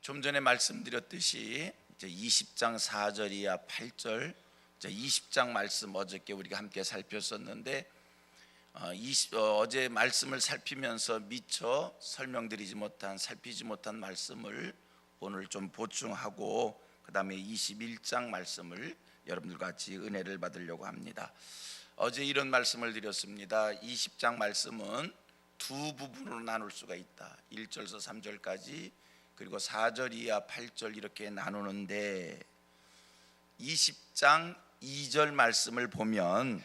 좀 전에 말씀드렸듯이 이제 20장 4절 이하 8절, 20장 말씀 어저께 우리가 함께 살폈었는데 어제 말씀을 살피면서 미처 살피지 못한 말씀을 오늘 좀 보충하고 그 다음에 21장 말씀을 여러분들과 같이 은혜를 받으려고 합니다. 어제 이런 말씀을 드렸습니다. 20장 말씀은 두 부분으로 나눌 수가 있다. 1절에서 3절까지 그리고 4절 이하 8절 이렇게 나누는데 20장 2절 말씀을 보면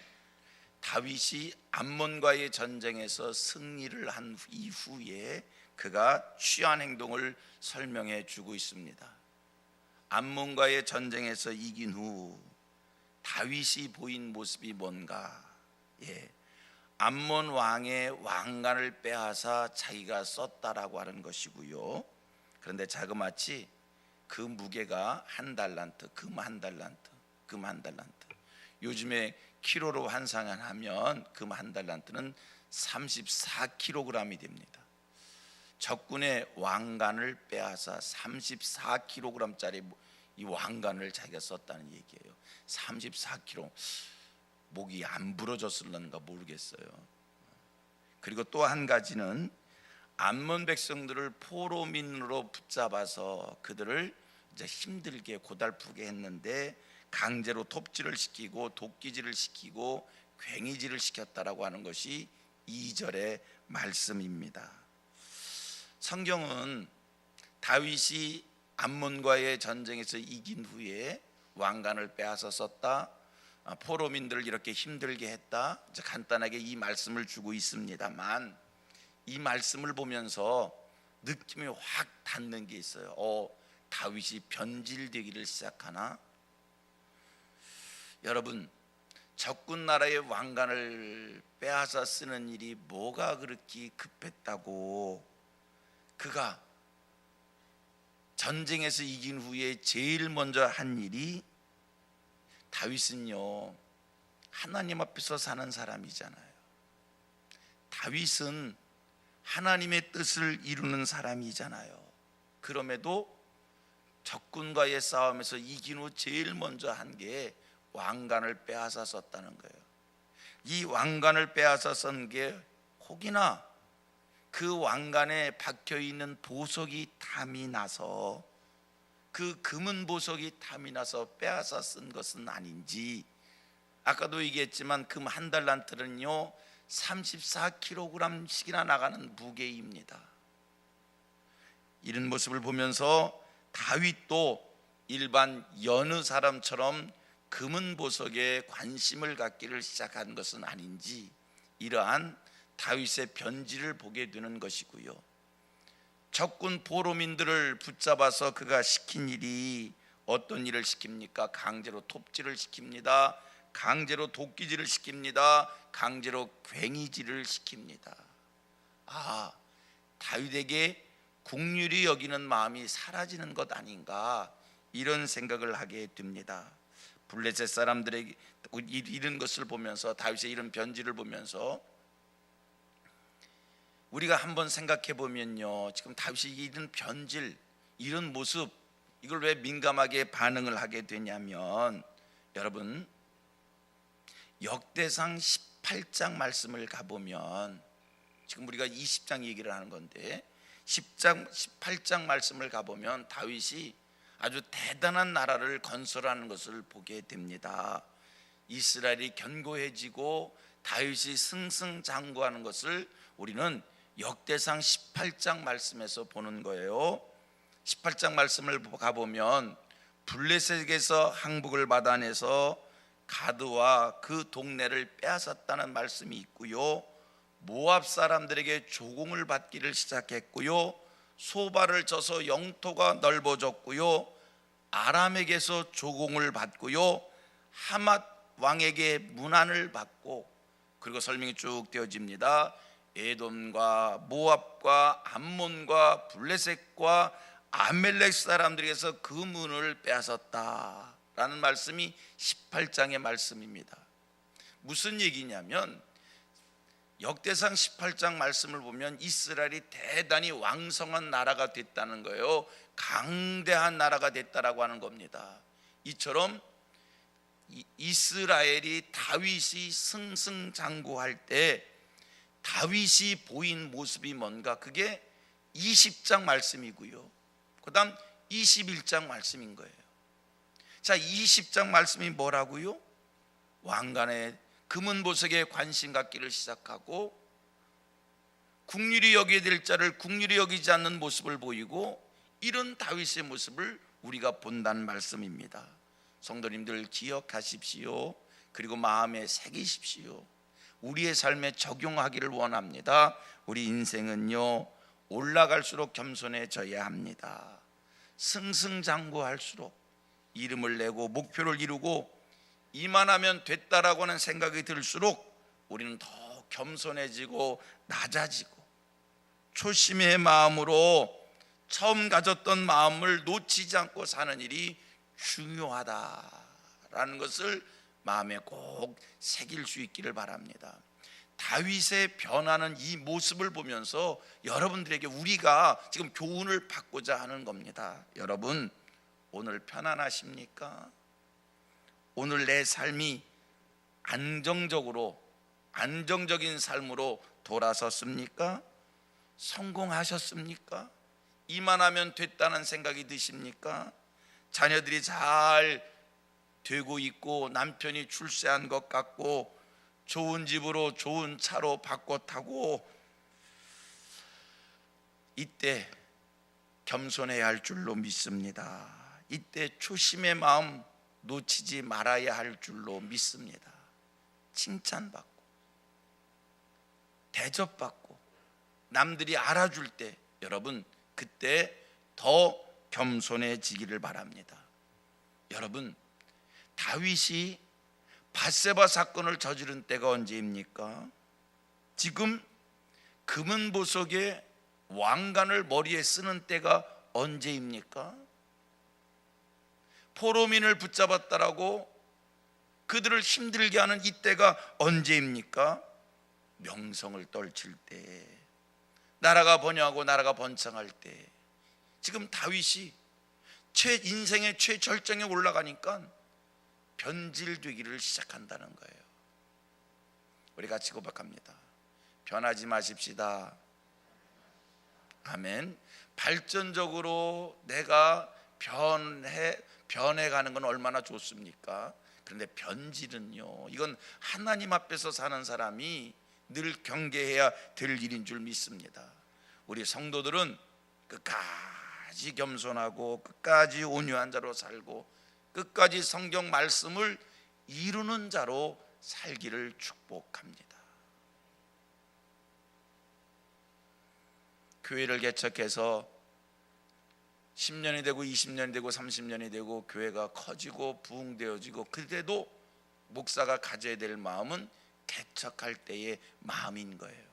다윗이 암몬과의 전쟁에서 승리를 한 이후에 그가 취한 행동을 설명해 주고 있습니다. 암몬과의 전쟁에서 이긴 후 다윗이 보인 모습이 뭔가? 암몬 왕의 왕관을 빼앗아 자기가 썼다라고 하는 것이고요. 그런데 자그마치 그 무게가 한 달란트, 금 한 달란트. 요즘에 키로로 환산하면 금 한 달란트는 34kg이 됩니다. 적군의 왕관을 빼앗아 34kg짜리 이 왕관을 자기가 썼다는 얘기예요. 34kg. 목이 안 부러졌을런가 모르겠어요. 그리고 또 한 가지는 암몬 백성들을 포로민으로 붙잡아서 그들을 이제 힘들게 고달프게 했는데 강제로 톱질을 시키고 도끼질을 시키고 괭이질을 시켰다라고 하는 것이 2절의 말씀입니다. 성경은 다윗이 암몬과의 전쟁에서 이긴 후에 왕관을 빼앗아 썼다, 포로민들을 이렇게 힘들게 했다, 이제 간단하게 이 말씀을 주고 있습니다만 이 말씀을 보면서 느낌이 확 닿는 게 있어요. 다윗이 변질되기를 시작하나? 여러분, 적군 나라의 왕관을 빼앗아 쓰는 일이 뭐가 그렇게 급했다고 그가 전쟁에서 이긴 후에 제일 먼저 한 일이, 다윗은요 하나님 앞에서 사는 사람이잖아요. 다윗은 하나님의 뜻을 이루는 사람이잖아요. 그럼에도 적군과의 싸움에서 이긴 후 제일 먼저 한 게 왕관을 빼앗아 썼다는 거예요. 이 왕관을 빼앗아 쓴 게 혹이나 그 왕관에 박혀있는 보석이 탐이 나서, 그 금은 보석이 탐이 나서 빼앗아 쓴 것은 아닌지, 아까도 얘기했지만 금 한 달란트는요 34kg씩이나 나가는 무게입니다. 이런 모습을 보면서 다윗도 일반 여느 사람처럼 금은 보석에 관심을 갖기를 시작한 것은 아닌지, 이러한 다윗의 변질을 보게 되는 것이고요. 적군 포로민들을 붙잡아서 그가 시킨 일이 어떤 일을 시킵니까? 강제로 톱질을 시킵니다. 강제로 도끼질을 시킵니다. 강제로 괭이질을 시킵니다. 다윗에게 국률이 여기는 마음이 사라지는 것 아닌가, 이런 생각을 하게 됩니다. 블레셋 사람들에게 이런 것을 보면서, 다윗의 이런 변질을 보면서 우리가 한번 생각해 보면요, 지금 다윗이 이런 변질, 이런 모습, 이걸 왜 민감하게 반응을 하게 되냐면, 여러분 역대상 18장 말씀을 가보면, 지금 우리가 20장 얘기를 하는 건데 18장 말씀을 가보면 다윗이 아주 대단한 나라를 건설하는 것을 보게 됩니다. 이스라엘이 견고해지고 다윗이 승승장구하는 것을 우리는 역대상 18장 말씀에서 보는 거예요. 18장 말씀을 가보면 블레셋에게서 항복을 받아내서 가드와 그 동네를 빼앗았다는 말씀이 있고요, 모압 사람들에게 조공을 받기를 시작했고요, 소바를 쳐서 영토가 넓어졌고요, 아람에게서 조공을 받고요, 하맛 왕에게 문안을 받고, 그리고 설명이 쭉 되어집니다. 에돔과 모압과 암몬과 블레셋과 아멜렉 사람들에게서 그 문을 빼앗았다라는 말씀이 18장의 말씀입니다. 무슨 얘기냐면 역대상 18장 말씀을 보면 이스라엘이 대단히 왕성한 나라가 됐다는 거예요. 강대한 나라가 됐다라고 하는 겁니다. 이처럼 이스라엘이 다윗이 승승장구할 때 다윗이 보인 모습이 뭔가, 그게 20장 말씀이고요, 그 다음 21장 말씀인 거예요. 자, 20장 말씀이 뭐라고요? 왕관의 금은 보석에 관심 갖기를 시작하고 국률이 여겨야 될 자를 국률이 여기지 않는 모습을 보이고, 이런 다윗의 모습을 우리가 본다는 말씀입니다. 성도님들 기억하십시오. 그리고 마음에 새기십시오. 우리의 삶에 적용하기를 원합니다. 우리 인생은요, 올라갈수록 겸손해져야 합니다. 승승장구할수록 이름을 내고 목표를 이루고 이만하면 됐다라고 하는 생각이 들수록 우리는 더 겸손해지고 낮아지고, 초심의 마음으로 처음 가졌던 마음을 놓치지 않고 사는 일이 중요하다라는 것을 마음에 꼭 새길 수 있기를 바랍니다. 다윗의 변하는 이 모습을 보면서 여러분들에게 우리가 지금 교훈을 받고자 하는 겁니다. 여러분, 오늘 편안하십니까? 오늘 내 삶이 안정적인 삶으로 돌아섰습니까? 성공하셨습니까? 이만하면 됐다는 생각이 드십니까? 자녀들이 잘 되고 있고 남편이 출세한 것 같고 좋은 집으로 좋은 차로 바꿔 타고, 이때 겸손해야 할 줄로 믿습니다. 이때 초심의 마음 놓치지 말아야 할 줄로 믿습니다. 칭찬받고 대접받고 남들이 알아줄 때, 여러분 그때 더 겸손해지기를 바랍니다. 여러분, 다윗이 밧세바 사건을 저지른 때가 언제입니까? 지금 금은 보석에 왕관을 머리에 쓰는 때가 언제입니까? 포로민을 붙잡았다라고 그들을 힘들게 하는 이때가 언제입니까? 명성을 떨칠 때, 나라가 번영하고 나라가 번창할 때. 지금 다윗이 인생의 최절정에 올라가니까 변질되기를 시작한다는 거예요. 우리 같이 고백합니다. 변하지 마십시다. 아멘. 발전적으로 내가 변해가는 건 얼마나 좋습니까? 그런데 변질은요, 이건 하나님 앞에서 사는 사람이 늘 경계해야 될 일인 줄 믿습니다. 우리 성도들은 끝까지 겸손하고 끝까지 온유한 자로 살고 끝까지 성경 말씀을 이루는 자로 살기를 축복합니다. 교회를 개척해서 10년이 되고 20년이 되고 30년이 되고 교회가 커지고 부흥되어지고, 그때도 목사가 가져야 될 마음은 개척할 때의 마음인 거예요.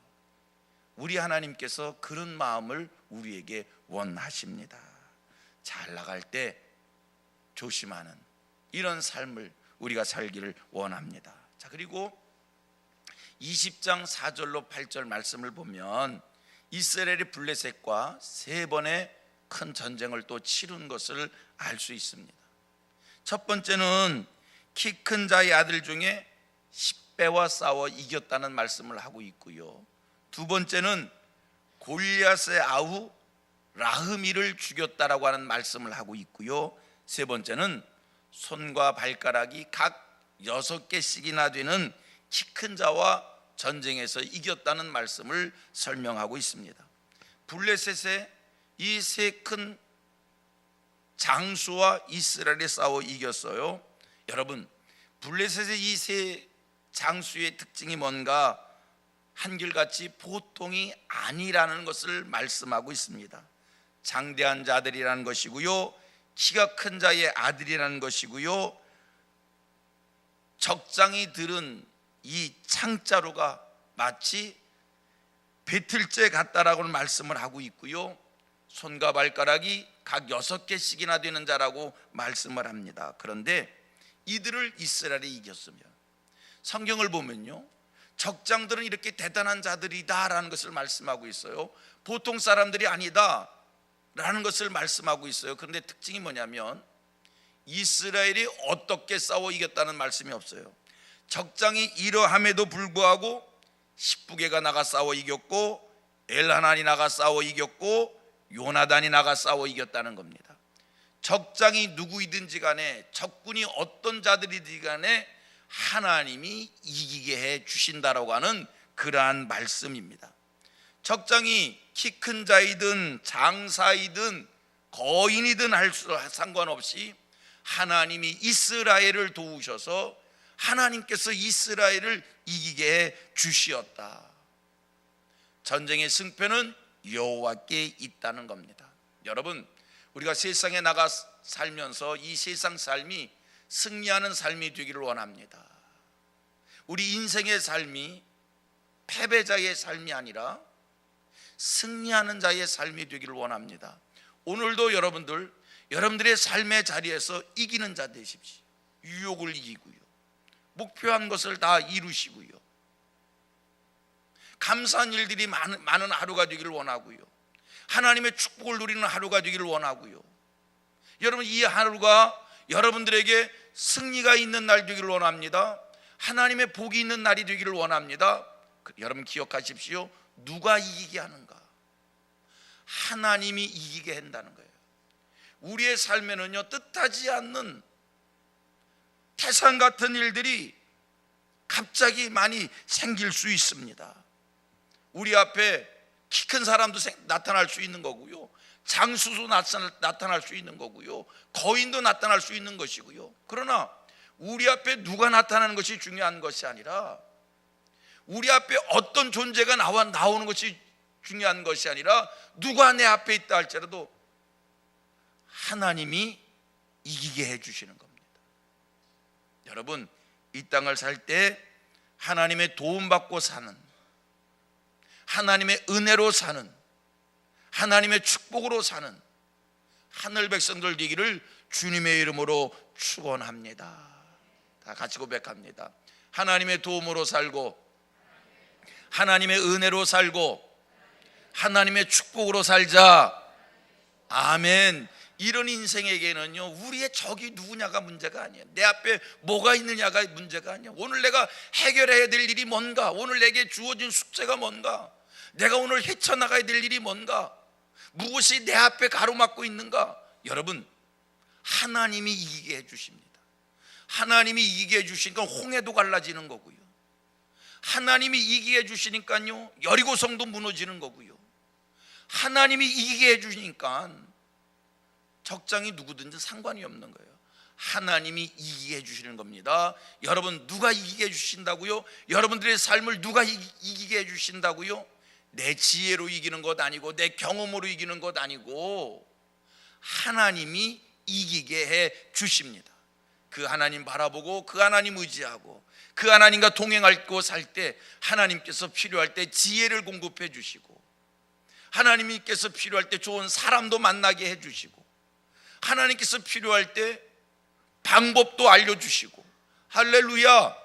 우리 하나님께서 그런 마음을 우리에게 원하십니다. 잘 나갈 때 조심하는 이런 삶을 우리가 살기를 원합니다. 자, 그리고 20장 4절로 8절 말씀을 보면 이스라엘이 블레셋과 3번의 큰 전쟁을 또 치른 것을 알 수 있습니다. 첫 번째는 키 큰 자의 아들 중에 10배와 싸워 이겼다는 말씀을 하고 있고요, 두 번째는 골리앗의 아우 라흐미를 죽였다라고 하는 말씀을 하고 있고요, 세 번째는 손과 발가락이 각 6개씩이나 되는 키 큰 자와 전쟁에서 이겼다는 말씀을 설명하고 있습니다. 블레셋의 이 세 큰 장수와 이스라엘이 싸워 이겼어요. 여러분, 블레셋의 이 세 장수의 특징이 뭔가, 한결같이 보통이 아니라는 것을 말씀하고 있습니다. 장대한 자들이라는 것이고요, 키가 큰 자의 아들이라는 것이고요, 적장이 들은 이 창자루가 마치 배틀째 같다라고 말씀을 하고 있고요, 손과 발가락이 각 6개씩이나 되는 자라고 말씀을 합니다. 그런데 이들을 이스라엘이 이겼으면, 성경을 보면요, 적장들은 이렇게 대단한 자들이다라는 것을 말씀하고 있어요. 보통 사람들이 아니다라는 것을 말씀하고 있어요. 그런데 특징이 뭐냐면 이스라엘이 어떻게 싸워 이겼다는 말씀이 없어요. 적장이 이러함에도 불구하고 십부개가 나가 싸워 이겼고 엘하난이 나가 싸워 이겼고 요나단이 나가 싸워 이겼다는 겁니다. 적장이 누구이든지 간에 적군이 어떤 자들이든지 간에 하나님이 이기게 해 주신다라고 하는 그러한 말씀입니다. 적장이 키 큰 자이든 장사이든 거인이든 할 수 상관없이 하나님이 이스라엘을 도우셔서 하나님께서 이스라엘을 이기게 해 주시었다. 전쟁의 승패는 여호와께 있다는 겁니다. 여러분, 우리가 세상에 나가 살면서 이 세상 삶이 승리하는 삶이 되기를 원합니다. 우리 인생의 삶이 패배자의 삶이 아니라 승리하는 자의 삶이 되기를 원합니다. 오늘도 여러분들의 삶의 자리에서 이기는 자 되십시오. 유혹을 이기고요, 목표한 것을 다 이루시고요, 감사한 일들이 많은 하루가 되기를 원하고요, 하나님의 축복을 누리는 하루가 되기를 원하고요. 여러분, 이 하루가 여러분들에게 승리가 있는 날 되기를 원합니다. 하나님의 복이 있는 날이 되기를 원합니다. 여러분 기억하십시오. 누가 이기게 하는가? 하나님이 이기게 한다는 거예요. 우리의 삶에는요, 뜻하지 않는 태산 같은 일들이 갑자기 많이 생길 수 있습니다. 우리 앞에 키 큰 사람도 나타날 수 있는 거고요, 장수도 나타날 수 있는 거고요, 거인도 나타날 수 있는 것이고요. 그러나 우리 앞에 누가 나타나는 것이 중요한 것이 아니라, 우리 앞에 어떤 존재가 나오는 것이 중요한 것이 아니라, 누가 내 앞에 있다 할지라도 하나님이 이기게 해주시는 겁니다. 여러분, 이 땅을 살 때 하나님의 도움받고 사는, 하나님의 은혜로 사는, 하나님의 축복으로 사는 하늘 백성들 되기를 주님의 이름으로 축원합니다. 다 같이 고백합니다. 하나님의 도움으로 살고, 하나님의 은혜로 살고, 하나님의 축복으로 살자. 아멘. 이런 인생에게는요, 우리의 적이 누구냐가 문제가 아니에요. 내 앞에 뭐가 있느냐가 문제가 아니에요. 오늘 내가 해결해야 될 일이 뭔가, 오늘 내게 주어진 숙제가 뭔가, 내가 오늘 헤쳐나가야 될 일이 뭔가, 무엇이 내 앞에 가로막고 있는가. 여러분, 하나님이 이기게 해주십니다. 하나님이 이기게 해주시니까 홍해도 갈라지는 거고요, 하나님이 이기게 해주시니까요 여리고성도 무너지는 거고요, 하나님이 이기게 해주시니까 적장이 누구든지 상관이 없는 거예요. 하나님이 이기게 해주시는 겁니다. 여러분, 누가 이기게 해주신다고요? 여러분들의 삶을 누가 이기게 해주신다고요? 내 지혜로 이기는 것 아니고, 내 경험으로 이기는 것 아니고, 하나님이 이기게 해 주십니다. 그 하나님 바라보고, 그 하나님 의지하고, 그 하나님과 동행하고 살 때 하나님께서 필요할 때 지혜를 공급해 주시고, 하나님께서 필요할 때 좋은 사람도 만나게 해 주시고, 하나님께서 필요할 때 방법도 알려주시고, 할렐루야,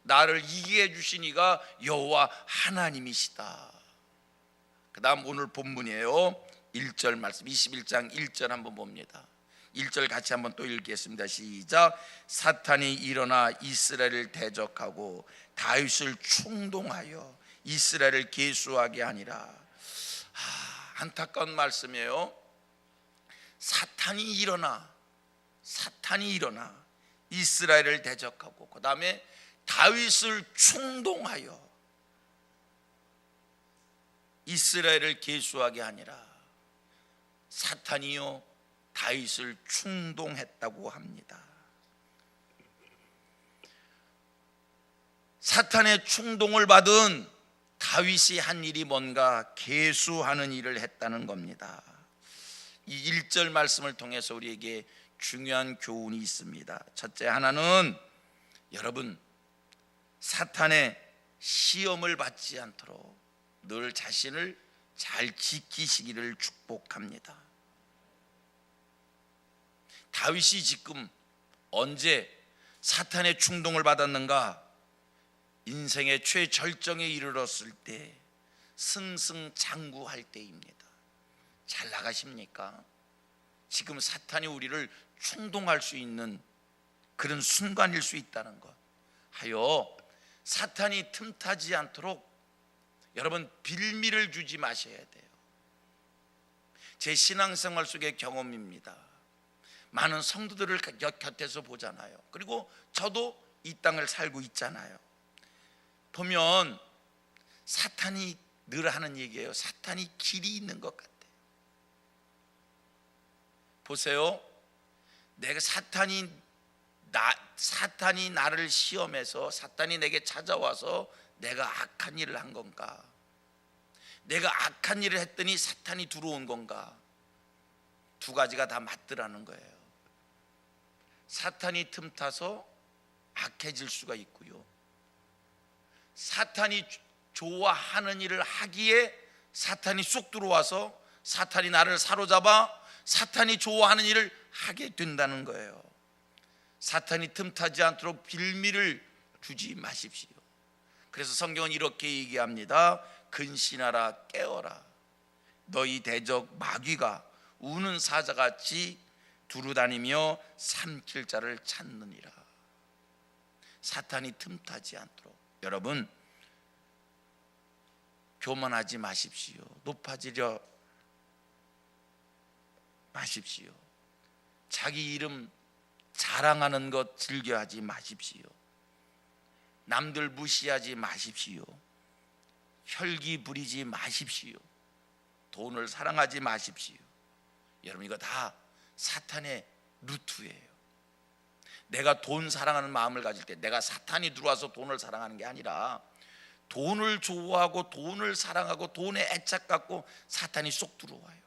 나를 이기게 해주시니가 여호와 하나님이시다. 그 다음 오늘 본문이에요. 1절 말씀, 21장 1절 한번 봅니다. 1절 같이 한번 또 읽겠습니다. 시작. 사탄이 일어나 이스라엘을 대적하고 다윗을 충동하여 이스라엘을 계수하게 하니라. 안타까운 말씀이에요. 사탄이 일어나 이스라엘을 대적하고, 그 다음에 다윗을 충동하여 이스라엘을 계수하게 하니라. 사탄이요 다윗을 충동했다고 합니다. 사탄의 충동을 받은 다윗이 한 일이 뭔가 계수하는 일을 했다는 겁니다. 이 1절 말씀을 통해서 우리에게 중요한 교훈이 있습니다. 첫째 하나는, 여러분, 사탄의 시험을 받지 않도록 늘 자신을 잘 지키시기를 축복합니다. 다윗이 지금 언제 사탄의 충동을 받았는가? 인생의 최절정에 이르렀을 때 승승장구할 때입니다. 잘 나가십니까? 지금 사탄이 우리를 충동할 수 있는 그런 순간일 수 있다는 것 하여 사탄이 틈타지 않도록 여러분 빌미를 주지 마셔야 돼요. 제 신앙생활 속의 경험입니다. 많은 성도들을 곁에서 보잖아요. 그리고 저도 이 땅을 살고 있잖아요. 보면 사탄이 늘 하는 얘기예요. 사탄이 길이 있는 것 같아요. 보세요. 내가 사탄이 나를 시험해서 사탄이 내게 찾아와서 내가 악한 일을 한 건가? 내가 악한 일을 했더니 사탄이 들어온 건가? 두 가지가 다 맞더라는 거예요. 사탄이 틈타서 악해질 수가 있고요, 사탄이 좋아하는 일을 하기에 사탄이 쏙 들어와서 사탄이 나를 사로잡아 사탄이 좋아하는 일을 하게 된다는 거예요. 사탄이 틈타지 않도록 빌미를 주지 마십시오. 그래서 성경은 이렇게 얘기합니다. 근신하라, 깨어라. 너희 대적 마귀가 우는 사자같이 두루다니며 삼킬 자를 찾느니라. 사탄이 틈타지 않도록 여러분 교만하지 마십시오. 높아지려 마십시오. 자기 이름 자랑하는 것 즐겨하지 마십시오. 남들 무시하지 마십시오. 혈기 부리지 마십시오. 돈을 사랑하지 마십시오. 여러분 이거 다 사탄의 루트예요. 내가 돈 사랑하는 마음을 가질 때 내가 사탄이 들어와서 돈을 사랑하는 게 아니라 돈을 좋아하고 돈을 사랑하고 돈에 애착 갖고 사탄이 쏙 들어와요.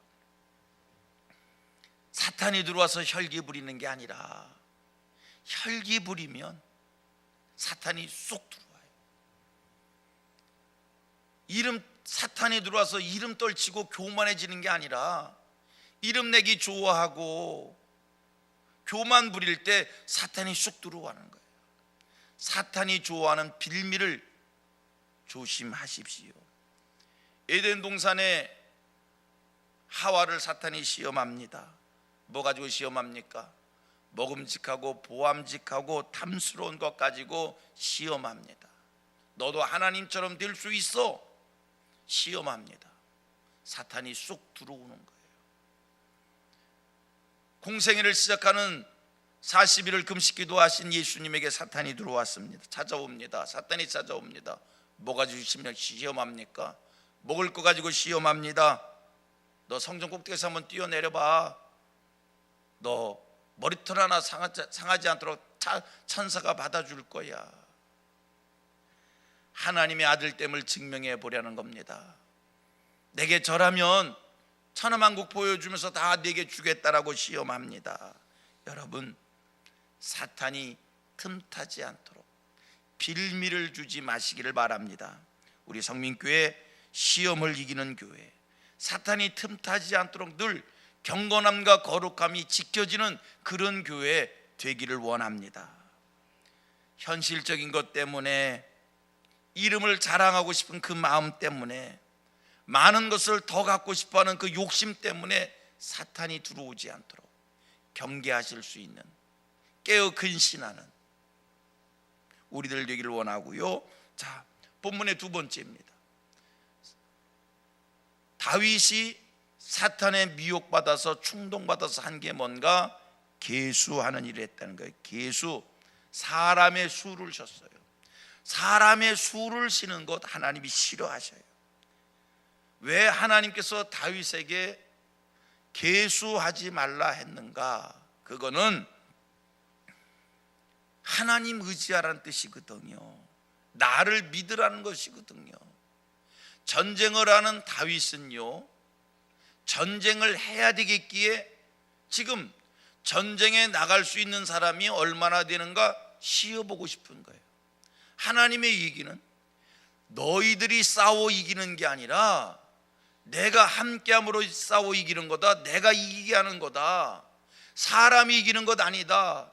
사탄이 들어와서 혈기 부리는 게 아니라 혈기 부리면 사탄이 쏙 들어와요. 사탄이 들어와서 이름 떨치고 교만해지는 게 아니라 이름 내기 좋아하고 교만 부릴 때 사탄이 쑥 들어가는 거예요. 사탄이 좋아하는 빌미를 조심하십시오. 에덴 동산에 하와를 사탄이 시험합니다. 뭐 가지고 시험합니까? 먹음직하고 보암직하고 탐스러운 것 가지고 시험합니다. 너도 하나님처럼 될 수 있어 시험합니다. 사탄이 쑥 들어오는 거예요. 공생애를 시작하는 40일을 금식기도 하신 예수님에게 사탄이 들어왔습니다. 찾아옵니다. 사탄이 찾아옵니다. 뭐 가지고 시험합니까? 먹을 거 가지고 시험합니다. 너 성전 꼭대기에서 한번 뛰어내려봐. 너 머리털 하나 상하지 않도록 천사가 받아줄 거야. 하나님의 아들됨을 증명해 보려는 겁니다. 내게 절하면 천하만국 보여주면서 다 내게 주겠다라고 시험합니다. 여러분 사탄이 틈타지 않도록 빌미를 주지 마시기를 바랍니다. 우리 성민교회 시험을 이기는 교회, 사탄이 틈타지 않도록 늘 경건함과 거룩함이 지켜지는 그런 교회 되기를 원합니다. 현실적인 것 때문에 이름을 자랑하고 싶은 그 마음 때문에 많은 것을 더 갖고 싶어하는 그 욕심 때문에 사탄이 들어오지 않도록 경계하실 수 있는 깨어 근신하는 우리들 되기를 원하고요. 자, 본문의 두 번째입니다. 다윗이 사탄에 미혹받아서 충동받아서 한 게 뭔가? 계수하는 일을 했다는 거예요. 계수, 사람의 수를 셨어요. 사람의 수를 시는 것 하나님이 싫어하셔요. 왜 하나님께서 다윗에게 계수하지 말라 했는가? 그거는 하나님 의지하라는 뜻이거든요. 나를 믿으라는 것이거든요. 전쟁을 하는 다윗은요, 전쟁을 해야 되겠기에 지금 전쟁에 나갈 수 있는 사람이 얼마나 되는가 시어보고 싶은 거예요. 하나님의 얘기는 너희들이 싸워 이기는 게 아니라 내가 함께함으로 싸워 이기는 거다. 내가 이기게 하는 거다. 사람이 이기는 것 아니다.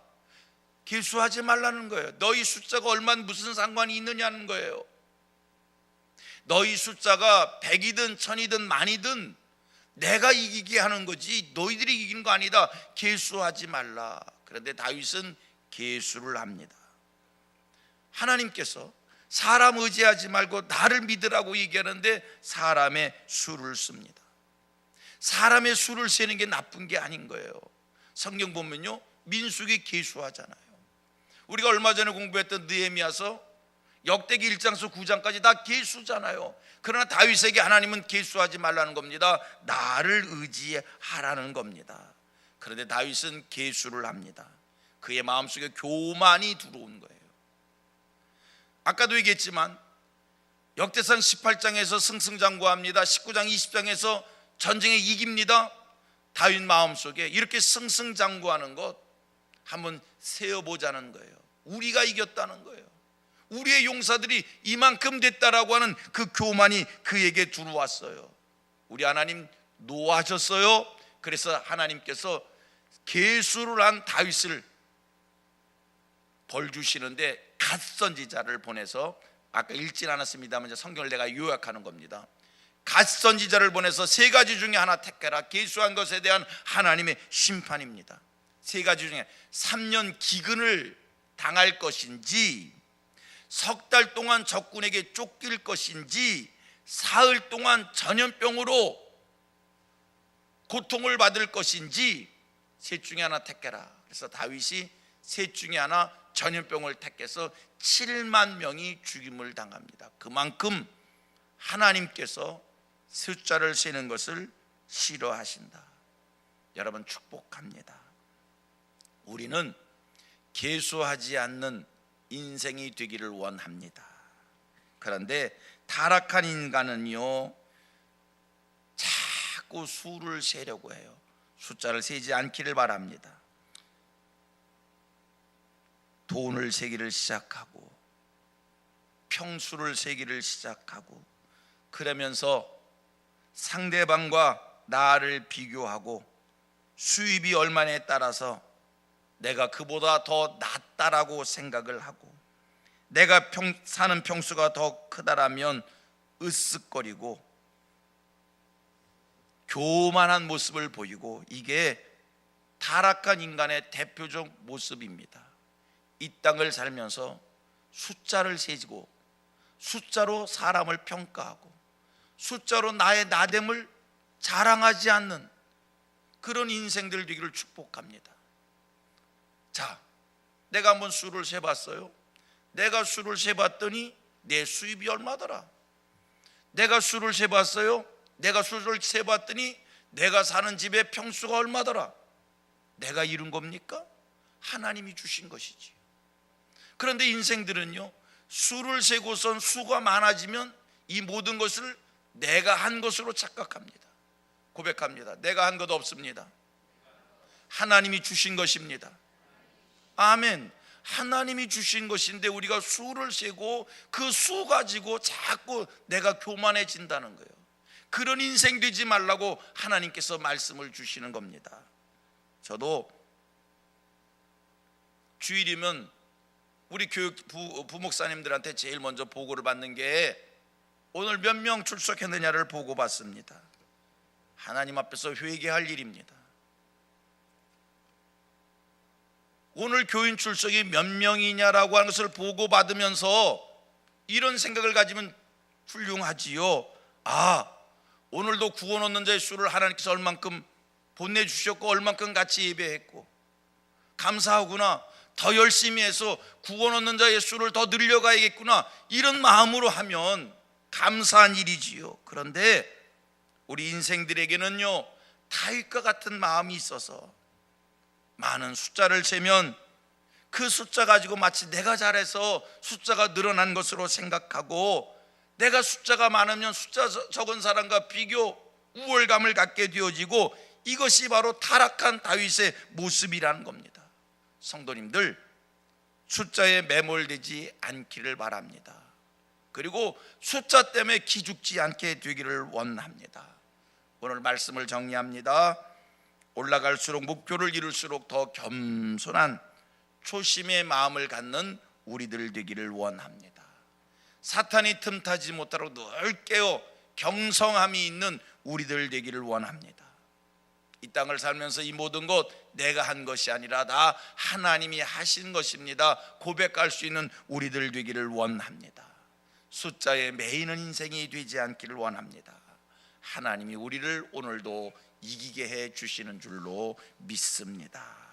계수하지 말라는 거예요. 너희 숫자가 얼마나 무슨 상관이 있느냐는 거예요. 너희 숫자가 100이든 1000이든 만이든 내가 이기게 하는 거지 너희들이 이기는 거 아니다. 계수하지 말라. 그런데 다윗은 계수를 합니다. 하나님께서 사람 의지하지 말고 나를 믿으라고 얘기하는데 사람의 수를 씁니다. 사람의 수를 세는 게 나쁜 게 아닌 거예요. 성경 보면요, 민수기 계수하잖아요. 우리가 얼마 전에 공부했던 느헤미야서, 역대기 1장서 9장까지 다 계수잖아요. 그러나 다윗에게 하나님은 계수하지 말라는 겁니다. 나를 의지하라는 겁니다. 그런데 다윗은 계수를 합니다. 그의 마음속에 교만이 들어온 거예요. 아까도 얘기했지만 역대상 18장에서 승승장구합니다. 19장 20장에서 전쟁에 이깁니다. 다윗 마음속에 이렇게 승승장구하는 것 한번 세어보자는 거예요. 우리가 이겼다는 거예요. 우리의 용사들이 이만큼 됐다라고 하는 그 교만이 그에게 들어왔어요. 우리 하나님 노하셨어요. 그래서 하나님께서 계수를 한 다윗을 벌 주시는데 갓 선지자를 보내서, 아까 읽진 않았습니다만 이제 성경을 내가 요약하는 겁니다. 갓 선지자를 보내서 세 가지 중에 하나 택하라. 계수한 것에 대한 하나님의 심판입니다. 세 가지 중에 3년 기근을 당할 것인지, 석 달 동안 적군에게 쫓길 것인지, 사흘 동안 전염병으로 고통을 받을 것인지 셋 중에 하나 택해라. 그래서 다윗이 셋 중에 하나 전염병을 택해서 7만 명이 죽임을 당합니다. 그만큼 하나님께서 숫자를 세는 것을 싫어하신다. 여러분, 축복합니다. 우리는 계수하지 않는 인생이 되기를 원합니다. 그런데 타락한 인간은요, 자꾸 수를 세려고 해요. 숫자를 세지 않기를 바랍니다. 돈을 세기를 시작하고 평수를 세기를 시작하고, 그러면서 상대방과 나를 비교하고 수입이 얼마냐에 따라서 내가 그보다 더 낫다라고 생각을 하고, 내가 사는 평수가 더 크다라면 으쓱거리고 교만한 모습을 보이고, 이게 타락한 인간의 대표적 모습입니다. 이 땅을 살면서 숫자를 세지고 숫자로 사람을 평가하고 숫자로 나의 나됨을 자랑하지 않는 그런 인생들 되기를 축복합니다. 자, 내가 한번 수를 세봤어요. 내가 수를 세봤더니 내 수입이 얼마더라. 내가 수를 세봤어요. 내가 수를 세봤더니 내가 사는 집의 평수가 얼마더라. 내가 이룬 겁니까? 하나님이 주신 것이지. 그런데 인생들은요, 수를 세고선 수가 많아지면 이 모든 것을 내가 한 것으로 착각합니다. 고백합니다. 내가 한 것 없습니다. 하나님이 주신 것입니다. 아멘. 하나님이 주신 것인데 우리가 수를 세고 그 수 가지고 자꾸 내가 교만해진다는 거예요. 그런 인생 되지 말라고 하나님께서 말씀을 주시는 겁니다. 저도 주일이면 우리 교육 부목사님들한테 제일 먼저 보고를 받는 게 오늘 몇 명 출석했느냐를 보고 받습니다. 하나님 앞에서 회개할 일입니다. 오늘 교인 출석이 몇 명이냐라고 하는 것을 보고 받으면서 이런 생각을 가지면 훌륭하지요. 아, 오늘도 구원 얻는 자의 수를 하나님께서 얼만큼 보내주셨고 얼만큼 같이 예배했고 감사하구나, 더 열심히 해서 구원 얻는 자의 수를 더 늘려가야겠구나, 이런 마음으로 하면 감사한 일이지요. 그런데 우리 인생들에게는요, 다윗과 같은 마음이 있어서 많은 숫자를 세면 그 숫자 가지고 마치 내가 잘해서 숫자가 늘어난 것으로 생각하고, 내가 숫자가 많으면 숫자 적은 사람과 비교 우월감을 갖게 되어지고, 이것이 바로 타락한 다윗의 모습이라는 겁니다. 성도님들, 숫자에 매몰되지 않기를 바랍니다. 그리고 숫자 때문에 기죽지 않게 되기를 원합니다. 오늘 말씀을 정리합니다. 올라갈수록, 목표를 이룰수록 더 겸손한 초심의 마음을 갖는 우리들 되기를 원합니다. 사탄이 틈타지 못하도록 늘 깨어 경성함이 있는 우리들 되기를 원합니다. 이 땅을 살면서 이 모든 것 내가 한 것이 아니라 다 하나님이 하신 것입니다 고백할 수 있는 우리들 되기를 원합니다. 숫자에 매이는 인생이 되지 않기를 원합니다. 하나님이 우리를 오늘도 이기게 해 주시는 줄로 믿습니다.